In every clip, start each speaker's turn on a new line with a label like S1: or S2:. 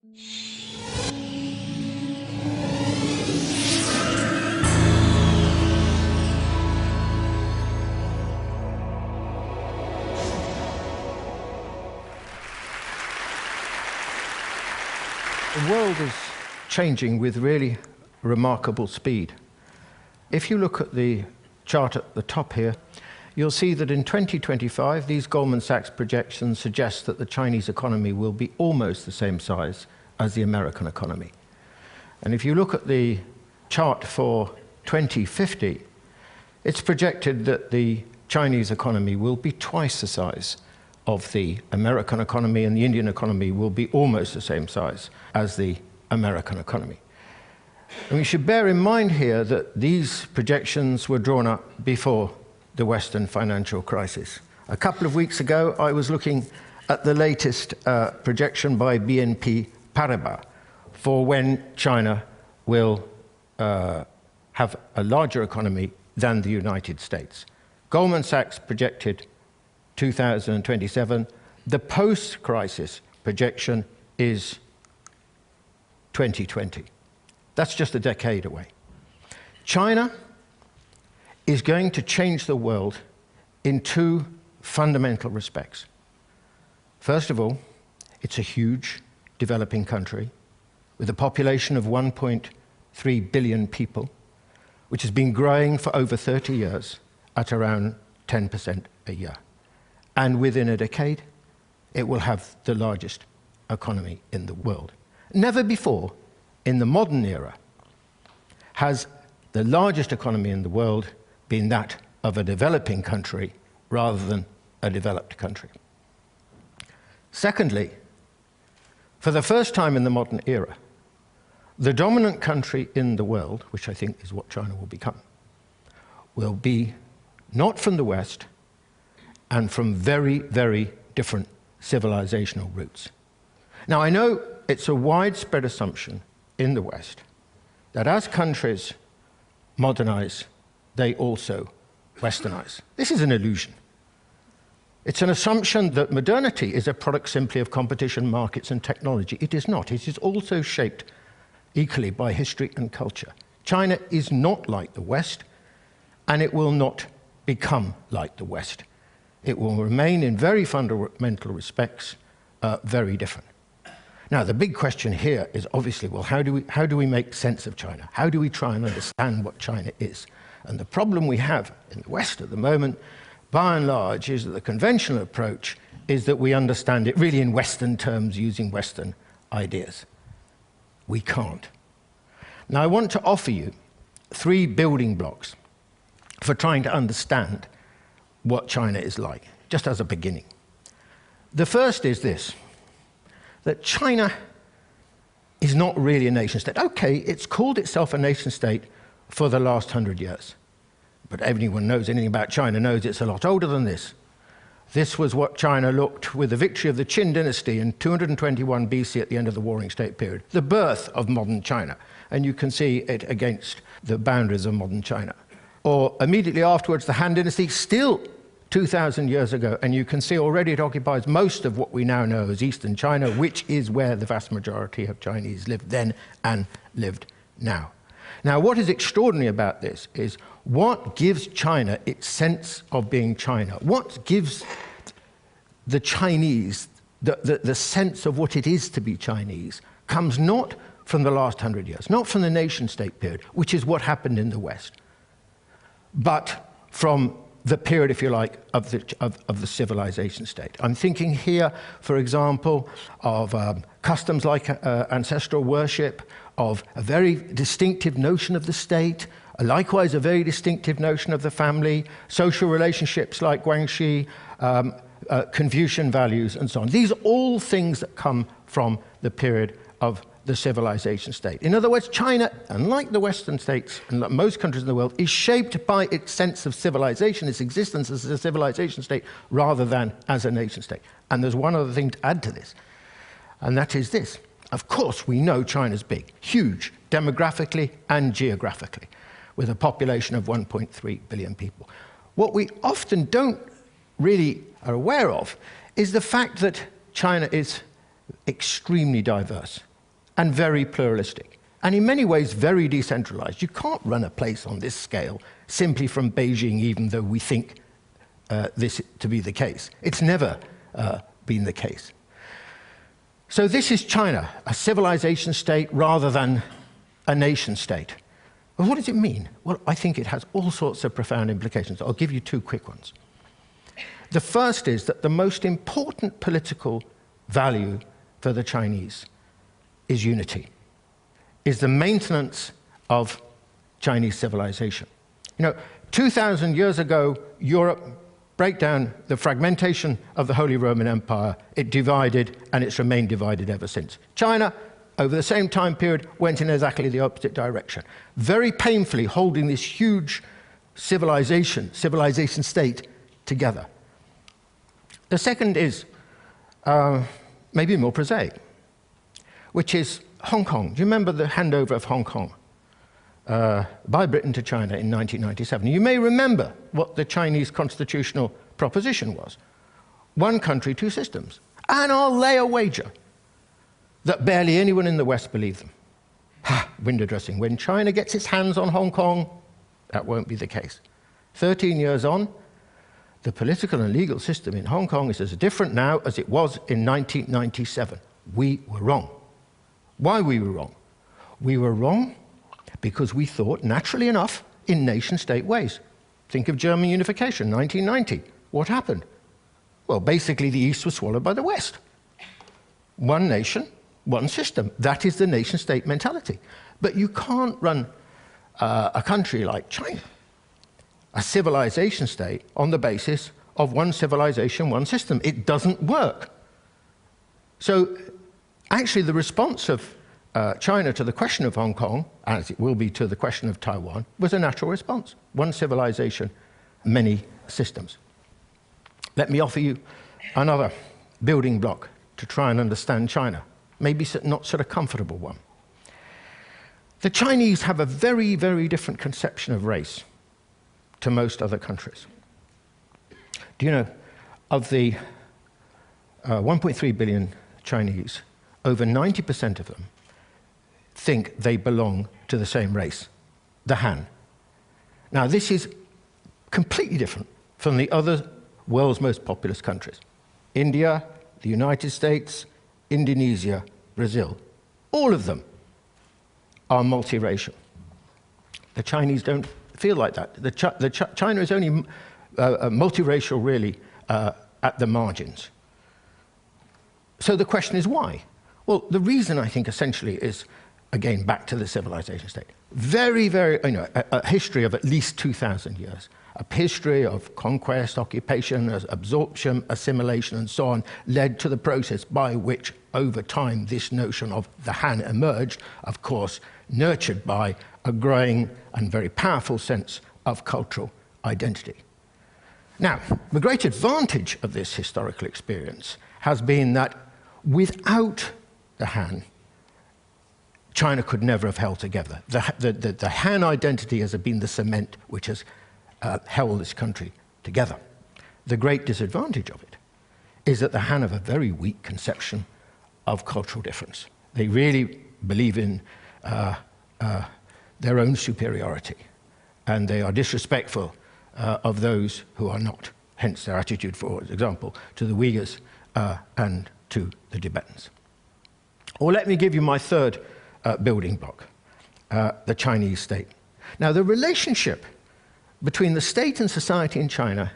S1: The world is changing with really remarkable speed. If you look at the chart at the top here, you'll see that in 2025, these Goldman Sachs projections suggest that the Chinese economy will be almost the same size as the American economy. And if you look at the chart for 2050, it's projected that the Chinese economy will be twice the size of the American economy, and the Indian economy will be almost the same size as the American economy. And we should bear in mind here that these projections were drawn up before the Western financial crisis. A couple of weeks ago, I was looking at the latest projection by BNP Paribas for when China will have a larger economy than the United States. Goldman Sachs projected 2027. The post-crisis projection is 2020. That's just a decade away. China is going to change the world in two fundamental respects. First of all, it's a huge developing country with a population of 1.3 billion people, which has been growing for over 30 years at around 10% a year. And within a decade, it will have the largest economy in the world. Never before in the modern era has the largest economy in the world been that of a developing country rather than a developed country. Secondly, for the first time in the modern era, the dominant country in the world, which I think is what China will become, will be not from the West and from very, very different civilizational roots. Now, I know it's a widespread assumption in the West that as countries modernize, they also westernize. This is an illusion. It's an assumption that modernity is a product simply of competition, markets, and technology. It is not. It is also shaped equally by history and culture. China is not like the West, and it will not become like the West. It will remain in very fundamental respects very different. Now, the big question here is obviously, well, how do we make sense of China? How do we try and understand what China is? And the problem we have in the West at the moment, by and large, is that the conventional approach is that we understand it really in Western terms using Western ideas. We can't. Now, I want to offer you 3 building blocks for trying to understand what China is like, just as a beginning. The first is this, that China is not really a nation state. Okay, it's called itself a nation state for the last 100 years. But anyone knows anything about China knows it's a lot older than this. This was what China looked with the victory of the Qin dynasty in 221 BC at the end of the Warring State period, the birth of modern China. And you can see it against the boundaries of modern China. Or immediately afterwards, the Han dynasty, still 2,000 years ago, and you can see already it occupies most of what we now know as Eastern China, which is where the vast majority of Chinese lived then and lived now. Now, what is extraordinary about this is what gives China its sense of being China? What gives the Chinese the sense of what it is to be Chinese comes not from the last 100 years, not from the nation-state period, which is what happened in the West, but from the period, if you like, of the civilization state. I'm thinking here, for example, of customs like ancestral worship, of a very distinctive notion of the state, likewise a very distinctive notion of the family, social relationships like Guanxi, Confucian values, and so on. These are all things that come from the period of the civilization state. In other words, China, unlike the Western states and like most countries in the world, is shaped by its sense of civilization, its existence as a civilization state, rather than as a nation state. And there's one other thing to add to this, and that is this. Of course, we know China's big, huge, demographically and geographically, with a population of 1.3 billion people. What we often don't really are aware of is the fact that China is extremely diverse. and very pluralistic, and in many ways very decentralized. You can't run a place on this scale simply from Beijing, even though we think this to be the case. It's never been the case. So this is China, a civilization state rather than a nation state. Well, what does it mean? Well, I think it has all sorts of profound implications. I'll give you two quick ones. The first is that the most important political value for the Chinese is unity, is the maintenance of Chinese civilization. 2,000 years ago, Europe broke down the fragmentation of the Holy Roman Empire. It divided, and it's remained divided ever since. China, over the same time period, went in exactly the opposite direction, very painfully holding this huge civilization state together. The second is maybe more prosaic, which is Hong Kong. Do you remember the handover of Hong Kong by Britain to China in 1997? You may remember what the Chinese constitutional proposition was. One country, two systems. And I'll lay a wager that barely anyone in the West believed them. Window dressing. When China gets its hands on Hong Kong, that won't be the case. 13 years on, the political and legal system in Hong Kong is as different now as it was in 1997. We were wrong. Why we were wrong? We were wrong because we thought, naturally enough, in nation-state ways. Think of German unification, 1990. What happened? Well, basically the East was swallowed by the West. One nation, one system. That is the nation-state mentality. But you can't run a country like China, a civilization state, on the basis of one civilization, one system. It doesn't work. So actually the response of China to the question of Hong Kong, as it will be to the question of Taiwan, was a natural response. One civilization, many systems. Let me offer you another building block to try and understand China, maybe not sort of comfortable one. The Chinese have a very, very different conception of race to most other countries. Do you know, of the 1.3 billion Chinese, over 90% of them think they belong to the same race, the Han. Now, this is completely different from the other world's most populous countries. India, the United States, Indonesia, Brazil. All of them are multiracial. The Chinese don't feel like that. China is only multiracial, really, at the margins. So the question is why? Well, the reason, I think, essentially is, again, back to the civilization state. Very, very, a history of at least 2,000 years. A history of conquest, occupation, absorption, assimilation, and so on, led to the process by which, over time, this notion of the Han emerged, of course, nurtured by a growing and very powerful sense of cultural identity. Now, the great advantage of this historical experience has been that without the Han, China could never have held together. The Han identity has been the cement which has held this country together. The great disadvantage of it is that the Han have a very weak conception of cultural difference. They really believe in their own superiority, and they are disrespectful of those who are not, hence their attitude, for example, to the Uyghurs and to the Tibetans. Or let me give you my third building block, the Chinese state. Now, the relationship between the state and society in China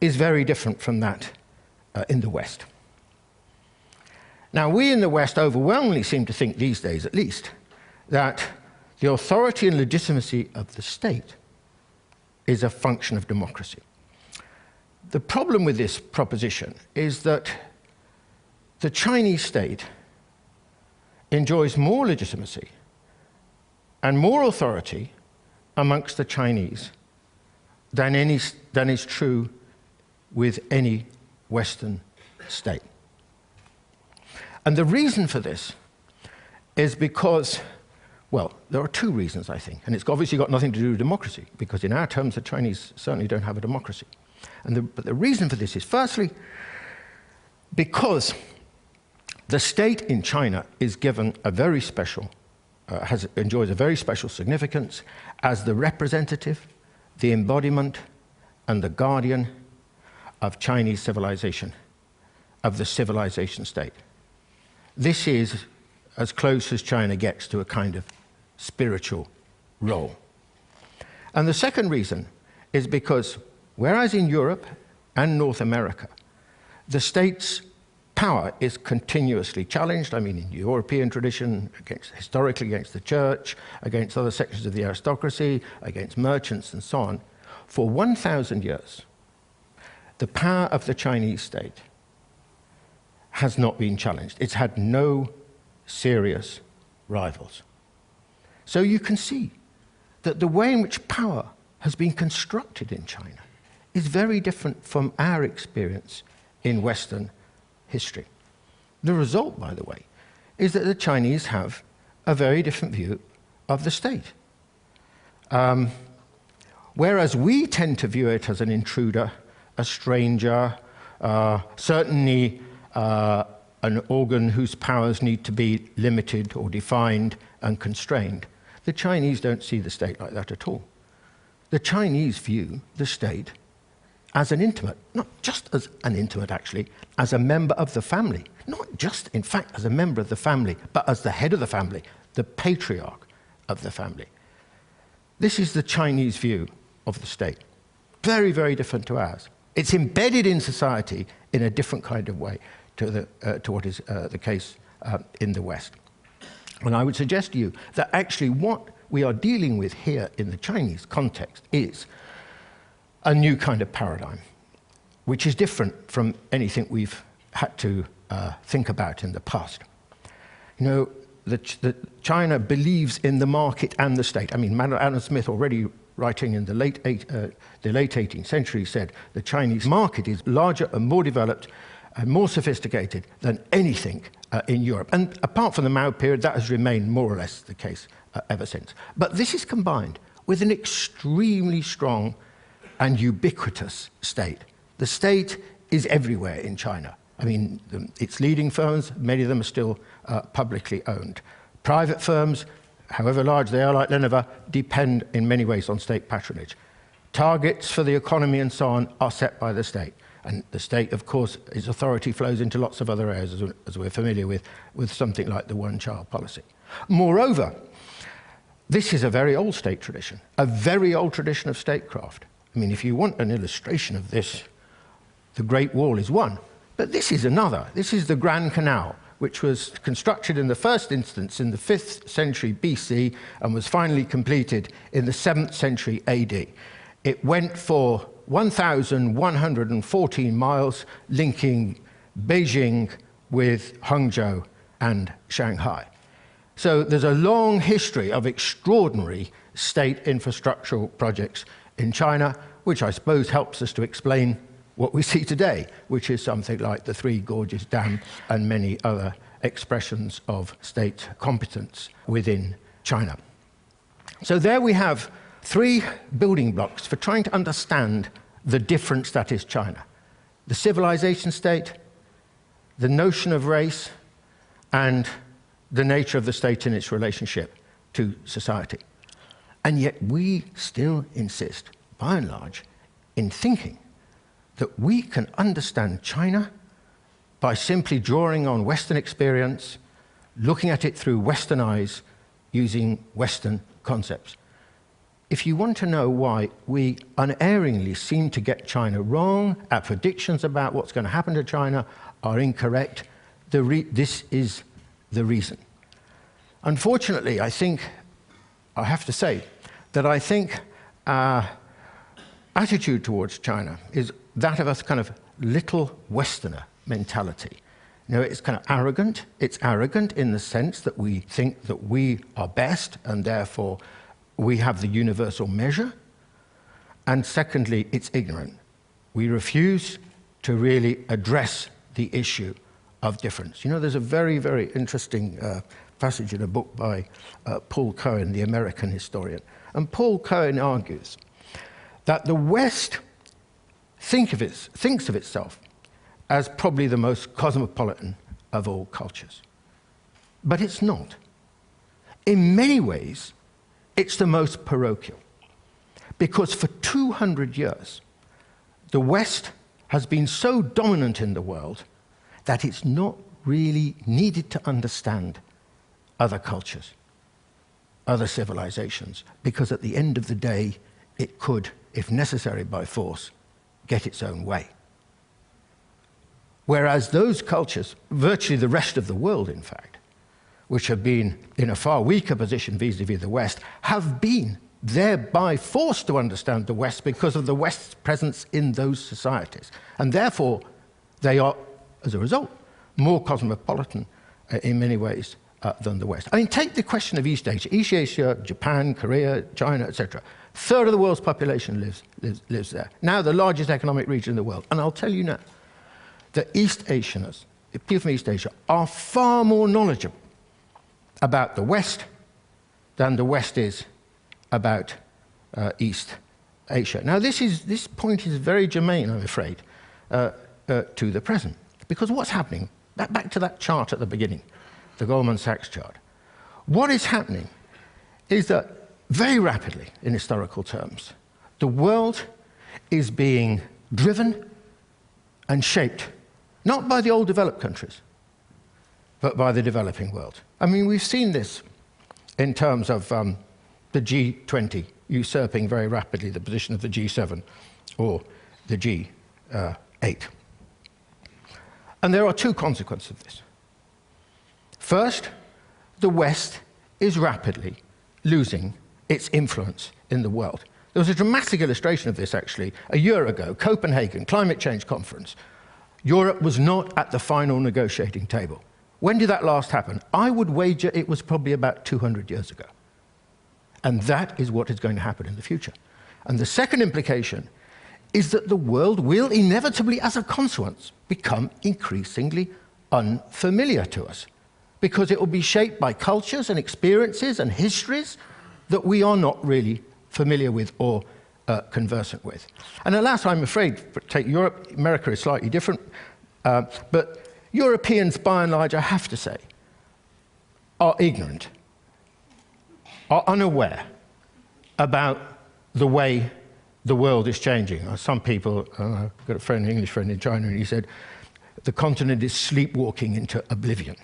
S1: is very different from that in the West. Now, we in the West overwhelmingly seem to think these days, at least, that the authority and legitimacy of the state is a function of democracy. The problem with this proposition is that the Chinese state enjoys more legitimacy and more authority amongst the Chinese than is true with any Western state. And the reason for this is because, well, there are two reasons, I think. And it's obviously got nothing to do with democracy, because in our terms, the Chinese certainly don't have a democracy. But the reason for this is, firstly, because The state in China is given a very special, enjoys a very special significance as the representative, the embodiment, and the guardian of Chinese civilization, of the civilization state. This is as close as China gets to a kind of spiritual role. And the second reason is because, whereas in Europe and North America, the state's power is continuously challenged. I mean, in European tradition, historically against the church, against other sections of the aristocracy, against merchants and so on. For 1,000 years, the power of the Chinese state has not been challenged. It's had no serious rivals. So you can see that the way in which power has been constructed in China is very different from our experience in Western history. The result, by the way, is that the Chinese have a very different view of the state. Whereas we tend to view it as an intruder, a stranger, certainly an organ whose powers need to be limited or defined and constrained, the Chinese don't see the state like that at all. The Chinese view the state as an intimate, not just as an intimate actually, as a member of the family. Not just, in fact, as a member of the family, but as the head of the family, the patriarch of the family. This is the Chinese view of the state. Very, very different to ours. It's embedded in society in a different kind of way to what is the case in the West. And I would suggest to you that actually what we are dealing with here in the Chinese context is a new kind of paradigm, which is different from anything we've had to think about in the past. You know, China believes in the market and the state. I mean, Adam Smith, already writing in the late 18th century, said the Chinese market is larger and more developed and more sophisticated than anything in Europe. And apart from the Mao period, that has remained more or less the case ever since. But this is combined with an extremely strong and ubiquitous state. The state is everywhere in China. I mean, its leading firms, many of them are still publicly owned. Private firms, however large they are, like Lenovo, depend in many ways on state patronage. Targets for the economy and so on are set by the state. And the state, of course, its authority flows into lots of other areas, as we're familiar with something like the one-child policy. Moreover, this is a very old state tradition, a very old tradition of statecraft. I mean, if you want an illustration of this, the Great Wall is one. But this is another. This is the Grand Canal, which was constructed in the first instance in the 5th century BC and was finally completed in the 7th century AD. It went for 1,114 miles, linking Beijing with Hangzhou and Shanghai. So there's a long history of extraordinary state infrastructural projects in China, which I suppose helps us to explain what we see today, which is something like the Three Gorges Dam and many other expressions of state competence within China. So there we have three building blocks for trying to understand the difference that is China: the civilization state, the notion of race, and the nature of the state in its relationship to society. And yet we still insist, by and large, in thinking that we can understand China by simply drawing on Western experience, looking at it through Western eyes, using Western concepts. If you want to know why we unerringly seem to get China wrong, our predictions about what's going to happen to China are incorrect, this is the reason. Unfortunately, I have to say that I think our attitude towards China is that of a kind of little Westerner mentality. You know, it's kind of arrogant. It's arrogant in the sense that we think that we are best and therefore we have the universal measure. And secondly, it's ignorant. We refuse to really address the issue of difference. You know, there's a very, very interesting passage in a book by Paul Cohen, the American historian. And Paul Cohen argues that the West thinks of itself as probably the most cosmopolitan of all cultures. But it's not. In many ways, it's the most parochial. Because for 200 years, the West has been so dominant in the world that it's not really needed to understand other cultures, other civilizations, because at the end of the day, it could, if necessary by force, get its own way. Whereas those cultures, virtually the rest of the world, in fact, which have been in a far weaker position vis-à-vis the West, have been thereby forced to understand the West because of the West's presence in those societies. And therefore, they are, as a result, more cosmopolitan in many ways than the West. I mean, take the question of East Asia. East Asia, Japan, Korea, China, etc. A third of the world's population lives there. Now the largest economic region in the world. And I'll tell you now, that East Asians, people from East Asia, are far more knowledgeable about the West than the West is about East Asia. Now, this point is very germane, I'm afraid, to the present. Because what's happening, back to that chart at the beginning, the Goldman Sachs chart, what is happening is that very rapidly, in historical terms, the world is being driven and shaped not by the old developed countries, but by the developing world. I mean, we've seen this in terms of the G20 usurping very rapidly the position of the G7 or the G8. And there are two consequences of this. First, the West is rapidly losing its influence in the world. There was a dramatic illustration of this, actually, a year ago, Copenhagen, climate change conference. Europe was not at the final negotiating table. When did that last happen? I would wager it was probably about 200 years ago. And that is what is going to happen in the future. And the second implication is that the world will inevitably, as a consequence, become increasingly unfamiliar to us, because it will be shaped by cultures and experiences and histories that we are not really familiar with or conversant with. And alas, I'm afraid, take Europe, America is slightly different, but Europeans, by and large, I have to say, are ignorant, are unaware about the way the world is changing. Some people, I've got a friend, an English friend in China, and he said, the continent is sleepwalking into oblivion.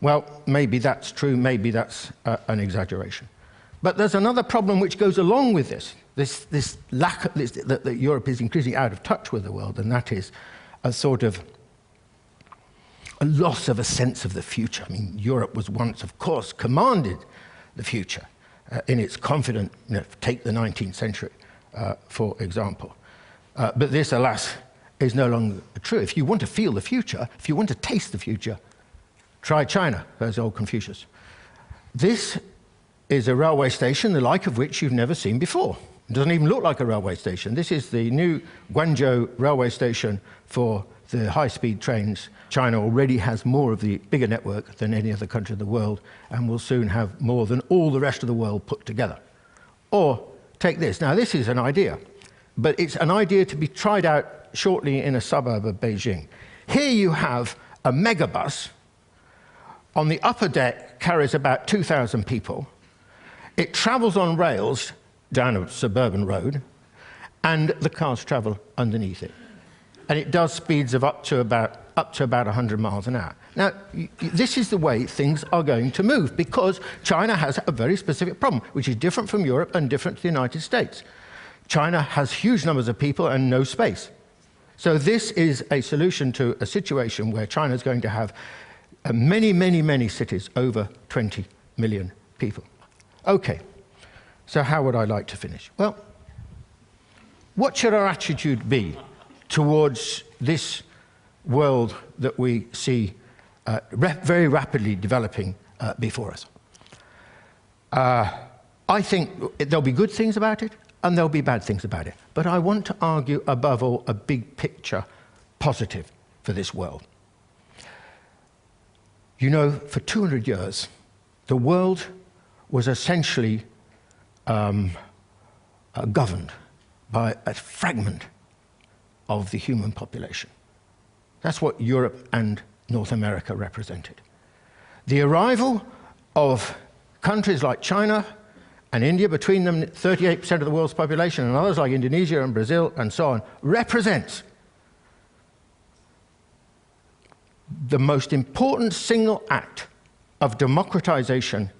S1: Well, maybe that's true, maybe that's an exaggeration. But there's another problem which goes along with this lack of, that Europe is increasingly out of touch with the world, and that is a sort of a loss of a sense of the future. I mean, Europe was once, of course, commanded the future in its confident, take the 19th century, for example. But this, alas, is no longer true. If you want to feel the future, if you want to taste the future, try China, as old Confucius. This is a railway station, the like of which you've never seen before. It doesn't even look like a railway station. This is the new Guangzhou railway station for the high-speed trains. China already has more of the bigger network than any other country in the world, and will soon have more than all the rest of the world put together. Or take this. Now, this is an idea, but it's an idea to be tried out shortly in a suburb of Beijing. Here you have a megabus. On the upper deck carries about 2,000 people. It travels on rails down a suburban road, and the cars travel underneath it. And it does speeds of up to about 100 miles an hour. Now, this is the way things are going to move, because China has a very specific problem, which is different from Europe and different to the United States. China has huge numbers of people and no space. So this is a solution to a situation where China is going to have many, many, many cities, over 20 million people. Okay, so how would I like to finish? Well, what should our attitude be towards this world that we see very rapidly developing before us? I think there'll be good things about it, and there'll be bad things about it. But I want to argue, above all, a big picture positive for this world. You know, for 200 years, the world was essentially governed by a fragment of the human population. That's what Europe and North America represented. The arrival of countries like China and India, between them 38% of the world's population, and others like Indonesia and Brazil and so on, represents the most important single act of democratization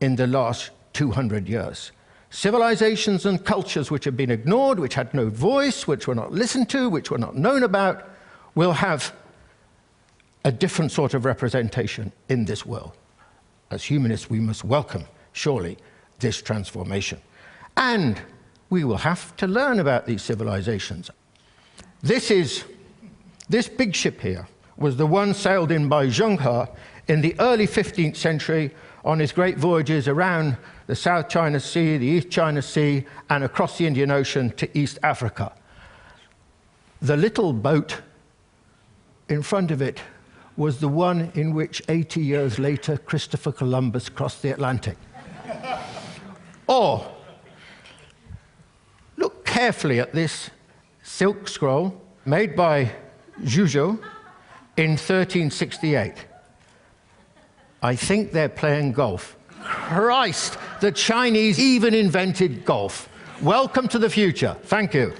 S1: in the last 200 years. Civilizations and cultures which have been ignored, which had no voice, which were not listened to, which were not known about, will have a different sort of representation in this world. As humanists, we must welcome, surely, this transformation. And we will have to learn about these civilizations. This big ship here was the one sailed in by Zheng He in the early 15th century on his great voyages around the South China Sea, the East China Sea, and across the Indian Ocean to East Africa. The little boat in front of it was the one in which 80 years later Christopher Columbus crossed the Atlantic. Or, look carefully at this silk scroll made by Zhuzhou in 1368. I think they're playing golf. Christ, the Chinese even invented golf. Welcome to the future. Thank you.